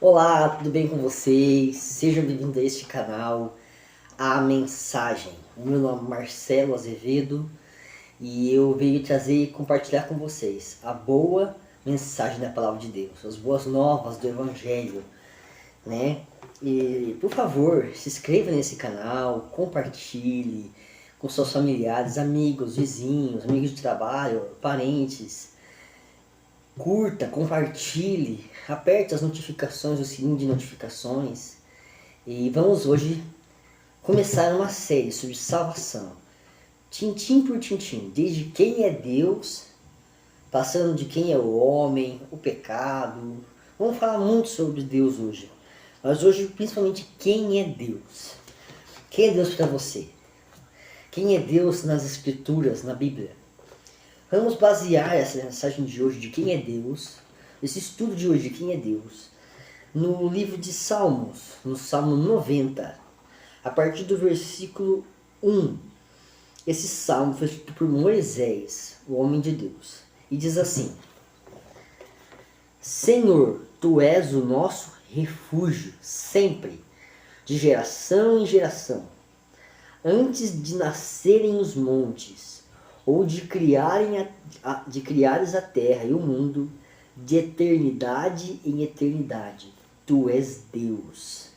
Olá, tudo bem com vocês? Sejam bem-vindos a este canal, A Mensagem. O meu nome é Marcelo Azevedo e eu venho trazer e compartilhar com vocês a boa mensagem da Palavra de Deus, as boas novas do Evangelho, né? E, por favor, se inscreva nesse canal, compartilhe com seus familiares, amigos, vizinhos, amigos de trabalho, parentes. Curta, compartilhe, aperte as notificações, o sininho de notificações. E vamos hoje começar uma série sobre salvação. Tintim por tintim, desde quem é Deus, passando de quem é o homem, o pecado. Vamos falar muito sobre Deus hoje. Mas hoje principalmente quem é Deus. Quem é Deus para você? Quem é Deus nas Escrituras, na Bíblia? Vamos basear essa mensagem de hoje de quem é Deus, esse estudo de hoje de quem é Deus, no livro de Salmos, no Salmo 90, a partir do versículo 1. Esse salmo foi escrito por Moisés, o homem de Deus, e diz assim: Senhor, Tu és o nosso refúgio, sempre, de geração em geração. Antes de nascerem os montes, ou de criares a terra e o mundo, de eternidade em eternidade, Tu és Deus.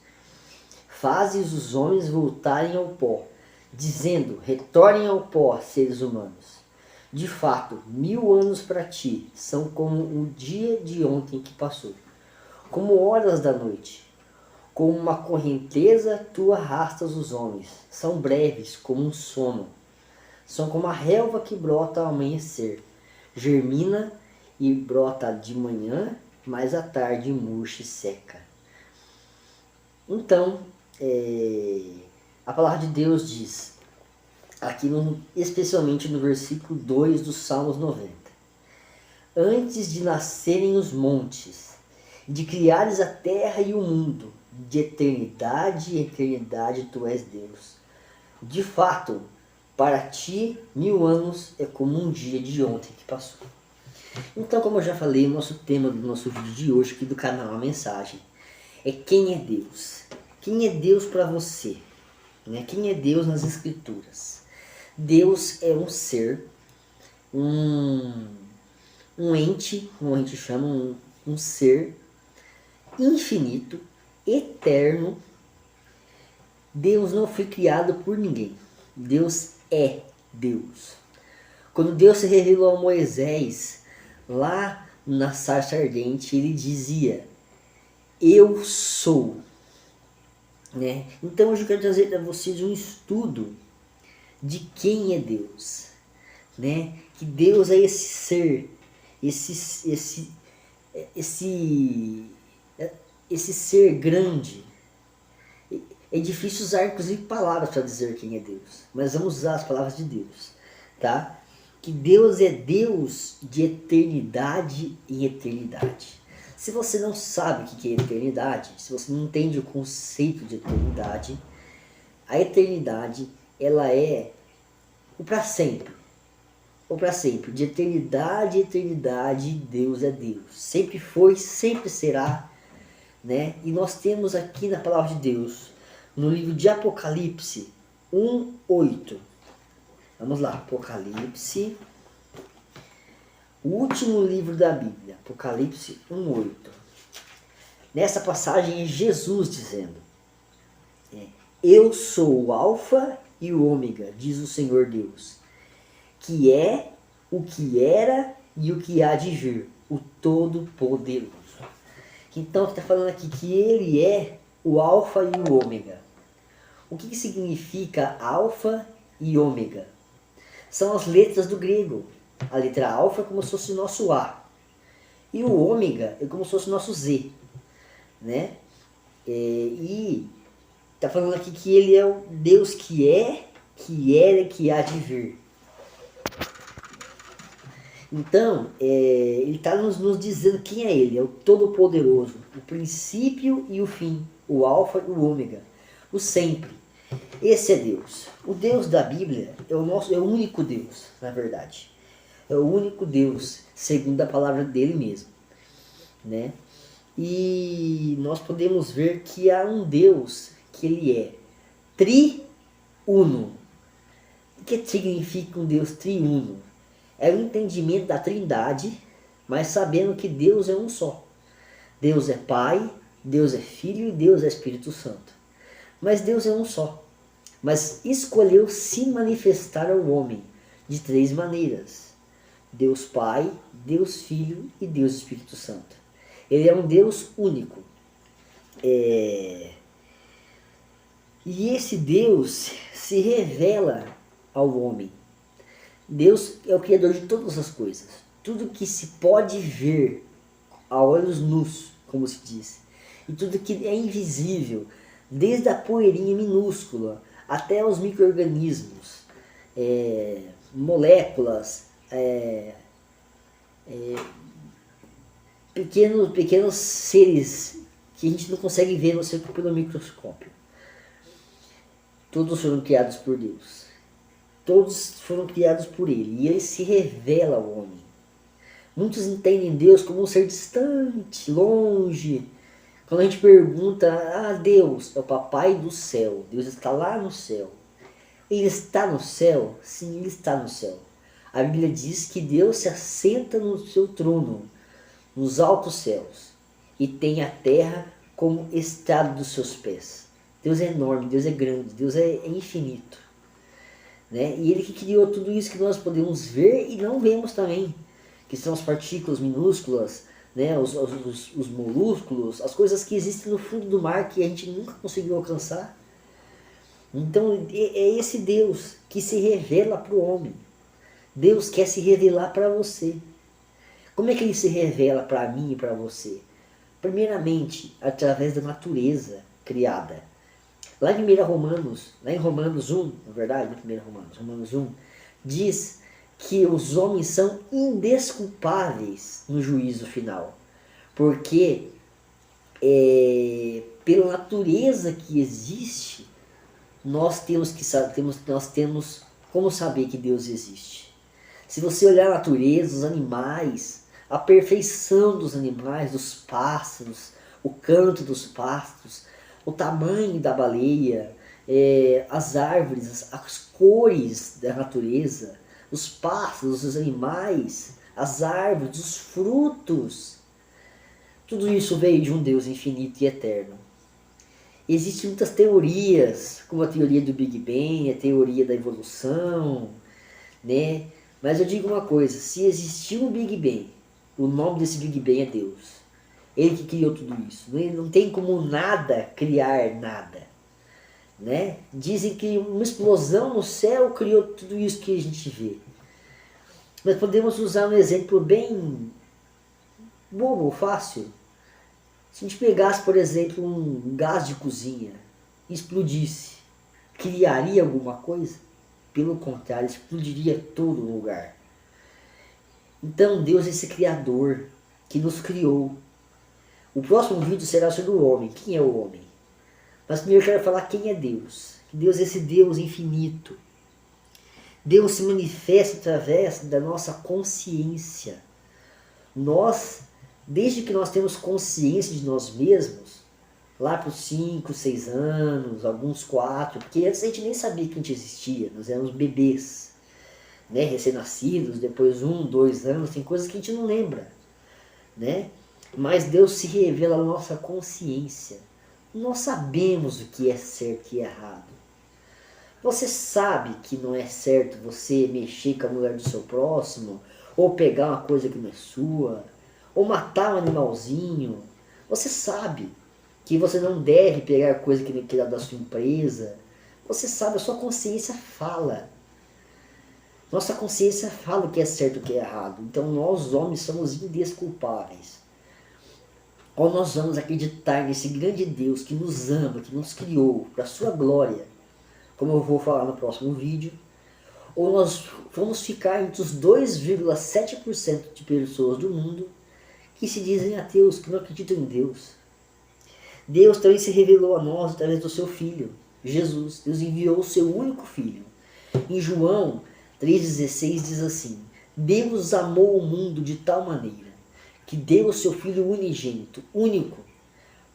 Fazes os homens voltarem ao pó, dizendo, retornem ao pó, seres humanos. De fato, 1000 anos para ti são como o dia de ontem que passou, como horas da noite. Como uma correnteza tu arrastas os homens, são breves como um sono. São como a relva que brota ao amanhecer, germina e brota de manhã, mas à tarde murcha e seca. Então, a palavra de Deus diz, aqui especialmente no versículo 2 do Salmos 90. Antes de nascerem os montes, de criares a terra e o mundo, de eternidade em eternidade tu és Deus. De fato, para ti, 1000 anos é como um dia de ontem que passou. Então, como eu já falei, o nosso tema do nosso vídeo de hoje aqui do canal A Mensagem é quem é Deus. Quem é Deus para você? Né? Quem é Deus nas Escrituras? Deus é um ser, um ente, como a gente chama, um ser infinito, eterno. Deus não foi criado por ninguém. Deus é Deus. Quando Deus se revelou a Moisés, lá na sarça ardente, ele dizia, eu sou. Né? Então hoje eu quero trazer para vocês um estudo de quem é Deus. Né? Que Deus é esse ser, esse ser grande. É difícil usar inclusive palavras para dizer quem é Deus, mas vamos usar as palavras de Deus, tá? Que Deus é Deus de eternidade em eternidade. Se você não sabe o que é eternidade, se você não entende o conceito de eternidade, a eternidade ela é o para sempre. O para sempre, de eternidade em eternidade, Deus é Deus. Sempre foi, sempre será, né? E nós temos aqui na palavra de Deus, no livro de Apocalipse 1:8. Vamos lá, Apocalipse, o último livro da Bíblia, Apocalipse 1:8. Nessa passagem é Jesus dizendo, eu sou o alfa e o ômega, diz o Senhor Deus, que é, o que era e o que há de vir, o Todo-Poderoso. Então está falando aqui que ele é o alfa e o ômega. O que significa alfa e ômega? São as letras do grego. A letra alfa é como se fosse o nosso A. E o ômega é como se fosse o nosso Z. Né? E está falando aqui que ele é o Deus que é, que era e que há de vir. Então, ele está nos dizendo quem é ele. É o Todo-Poderoso. O princípio e o fim. O alfa e o ômega. O sempre. Esse é Deus. O Deus da Bíblia é o único Deus, na verdade. É o único Deus, segundo a palavra dele mesmo. Né? E nós podemos ver que há um Deus que ele é triuno. O que significa um Deus triuno? É o entendimento da Trindade, mas sabendo que Deus é um só. Deus é Pai, Deus é Filho e Deus é Espírito Santo. Mas Deus é um só. Mas escolheu se manifestar ao homem de três maneiras: Deus Pai, Deus Filho e Deus Espírito Santo. Ele é um Deus único. E esse Deus se revela ao homem. Deus é o Criador de todas as coisas. Tudo que se pode ver a olhos nus, como se diz. E tudo que é invisível, desde a poeirinha minúscula até os micro-organismos, moléculas, pequenos seres que a gente não consegue ver no seu pelo microscópio. Todos foram criados por Deus. Todos foram criados por Ele. E Ele se revela ao homem. Muitos entendem Deus como um ser distante, longe. Quando a gente pergunta, Deus é o papai do céu. Deus está lá no céu. Ele está no céu? Sim, Ele está no céu. A Bíblia diz que Deus se assenta no seu trono, nos altos céus, e tem a terra como estrado dos seus pés. Deus é enorme, Deus é grande, Deus é infinito. Né? E Ele que criou tudo isso que nós podemos ver e não vemos também, que são as partículas minúsculas, né? os molúsculos, as coisas que existem no fundo do mar que a gente nunca conseguiu alcançar. Então é esse Deus que se revela para o homem. Deus quer se revelar para você. Como é que Ele se revela para mim e para você? Primeiramente, através da natureza criada. Lá em Romanos 1, na verdade, Romanos 1, diz que os homens são indesculpáveis no juízo final. Porque pela natureza que existe, nós temos como saber que Deus existe. Se você olhar a natureza, os animais, a perfeição dos animais, dos pássaros, o canto dos pássaros, o tamanho da baleia, as árvores, as cores da natureza, os pássaros, os animais, as árvores, os frutos. Tudo isso veio de um Deus infinito e eterno. Existem muitas teorias, como a teoria do Big Bang, a teoria da evolução, né? Mas eu digo uma coisa, se existiu um Big Bang, o nome desse Big Bang é Deus. Ele que criou tudo isso. Não tem como nada criar nada. Né? Dizem que uma explosão no céu criou tudo isso que a gente vê. Mas podemos usar um exemplo bem bobo, fácil. Se a gente pegasse, por exemplo, um gás de cozinha e explodisse, criaria alguma coisa? Pelo contrário, explodiria todo o lugar. Então Deus é esse Criador que nos criou. O próximo vídeo será sobre o homem. Quem é o homem? Mas primeiro eu quero falar quem é Deus. Deus é esse Deus infinito. Deus se manifesta através da nossa consciência. Nós, desde que nós temos consciência de nós mesmos, lá para os 5, 6 anos, alguns 4, porque antes a gente nem sabia que a gente existia, nós éramos bebês, né? Recém-nascidos, depois 1, 2 anos, tem coisas que a gente não lembra, né? Mas Deus se revela na nossa consciência. Nós sabemos o que é certo e errado. Você sabe que não é certo você mexer com a mulher do seu próximo, ou pegar uma coisa que não é sua, ou matar um animalzinho. Você sabe que você não deve pegar coisa que é da sua empresa. Você sabe, a sua consciência fala. Nossa consciência fala o que é certo e o que é errado. Então nós homens somos indesculpáveis. Ou nós vamos acreditar nesse grande Deus que nos ama, que nos criou para a sua glória, como eu vou falar no próximo vídeo, ou nós vamos ficar entre os 2,7% de pessoas do mundo que se dizem ateus, que não acreditam em Deus. Deus também se revelou a nós através do seu Filho, Jesus. Deus enviou o seu único Filho. Em João 3,16 diz assim: Deus amou o mundo de tal maneira que deu o seu Filho unigênito, único,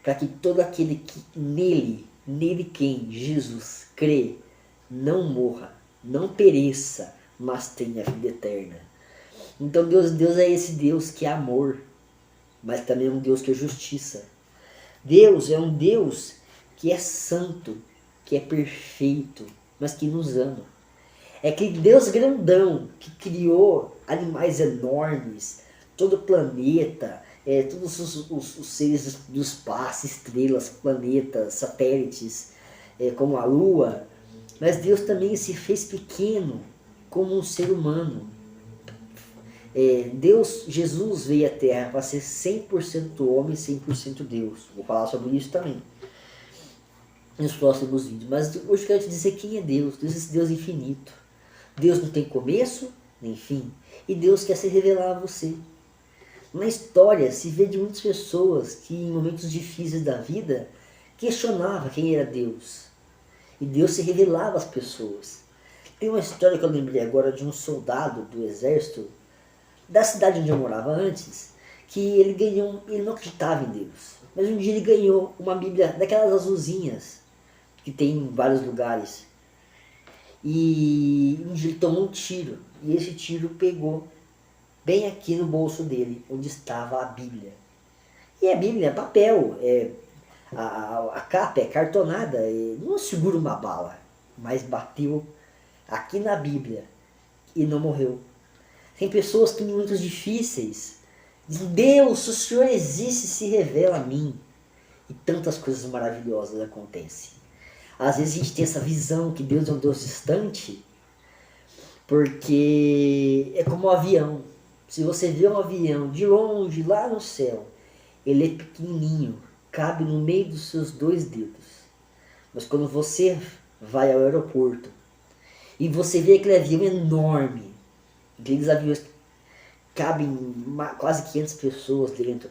para que todo aquele que nele quem Jesus crê, não morra, não pereça, mas tenha vida eterna. Então Deus é esse Deus que é amor, mas também é um Deus que é justiça. Deus é um Deus que é santo, que é perfeito, mas que nos ama. É aquele Deus grandão que criou animais enormes, todo o planeta, todos os seres do espaço, estrelas, planetas, satélites, como a Lua. Mas Deus também se fez pequeno como um ser humano. Jesus veio à Terra para ser 100% homem e 100% Deus. Vou falar sobre isso também nos próximos vídeos. Mas hoje eu quero te dizer quem é Deus. Deus é esse Deus infinito. Deus não tem começo nem fim. E Deus quer se revelar a você. Na história se vê de muitas pessoas que em momentos difíceis da vida questionavam quem era Deus. E Deus se revelava às pessoas. Tem uma história que eu lembrei agora de um soldado do exército da cidade onde eu morava antes, que ele não acreditava em Deus. Mas um dia ele ganhou uma Bíblia daquelas azulzinhas que tem em vários lugares. E um dia ele tomou um tiro. E esse tiro pegou bem aqui no bolso dele, onde estava a Bíblia. E a Bíblia é papel, a capa é cartonada, não segura uma bala, mas bateu aqui na Bíblia e não morreu. Tem pessoas que em momentos difíceis dizem: Deus, o Senhor existe, se revela a mim. E tantas coisas maravilhosas acontecem. Às vezes a gente tem essa visão que Deus é um Deus distante, porque é como um avião. Se você vê um avião de longe, lá no céu, ele é pequenininho, cabe no meio dos seus 2 dedos. Mas quando você vai ao aeroporto e você vê aquele avião enorme, aqueles aviões cabem quase 500 pessoas dentro,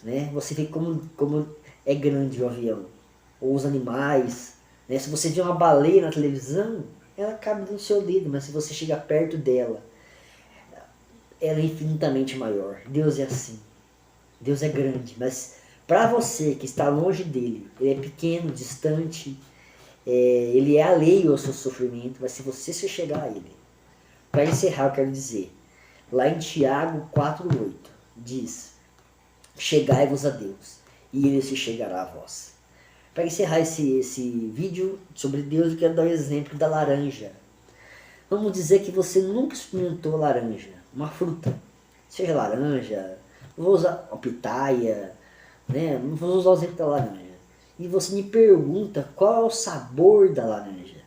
né? Você vê como é grande o avião, ou os animais, né? Se você vê uma baleia na televisão, ela cabe no seu dedo, mas se você chegar perto dela, ela é infinitamente maior. Deus é assim. Deus é grande, mas para você que está longe dele, ele é pequeno, distante, ele é alheio ao seu sofrimento, mas se você se chegar a ele. Para encerrar, eu quero dizer, lá em Tiago 4,8, diz: chegai-vos a Deus, e ele se chegará a vós. Para encerrar esse vídeo sobre Deus, eu quero dar um exemplo da laranja. Vamos dizer que você nunca experimentou laranja, uma fruta, seja laranja, vou usar uma pitaia, né? Vou usar o exemplo da laranja. E você me pergunta qual é o sabor da laranja.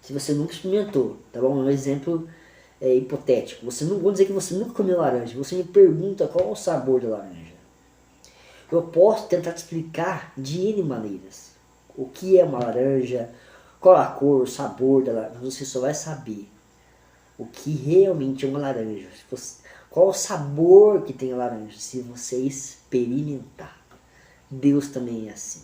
Se você nunca experimentou, tá bom? Um exemplo hipotético. Vou dizer que você nunca comeu laranja. Você me pergunta qual é o sabor da laranja. Eu posso tentar te explicar de N maneiras. O que é uma laranja, qual a cor, o sabor da laranja. Você só vai saber o que realmente é uma laranja. Qual o sabor que tem a laranja, se você experimentar. Deus também é assim.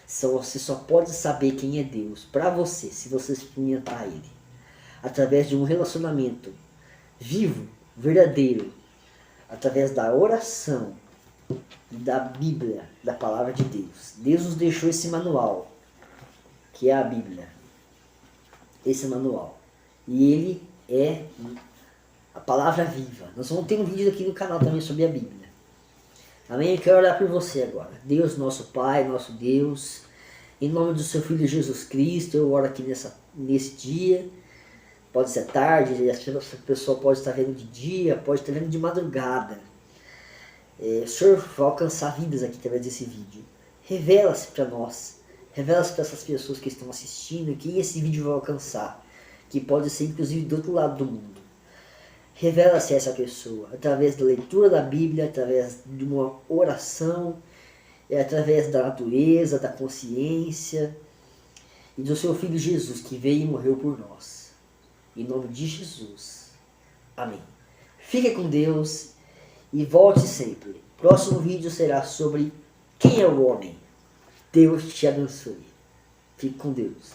Você só pode saber quem é Deus para você, se você experimentar Ele. Através de um relacionamento vivo, verdadeiro. Através da oração e da Bíblia, da Palavra de Deus. Deus nos deixou esse manual, que é a Bíblia. Esse manual. E ele é a palavra viva. Nós vamos ter um vídeo aqui no canal também sobre a Bíblia. Amém? Eu quero orar por você agora. Deus, nosso Pai, nosso Deus, em nome do seu Filho Jesus Cristo, eu oro aqui nesse dia. Pode ser tarde, a pessoa pode estar vendo de dia, pode estar vendo de madrugada. O Senhor vai alcançar vidas aqui através desse vídeo. Revela-se para nós. Revela-se para essas pessoas que estão assistindo, quem esse vídeo vai alcançar. Que pode ser inclusive do outro lado do mundo. Revela-se a essa pessoa, através da leitura da Bíblia, através de uma oração, através da natureza, da consciência, e do seu Filho Jesus, que veio e morreu por nós. Em nome de Jesus. Amém. Fique com Deus e volte sempre. Próximo vídeo será sobre quem é o homem. Deus te abençoe. Fique com Deus.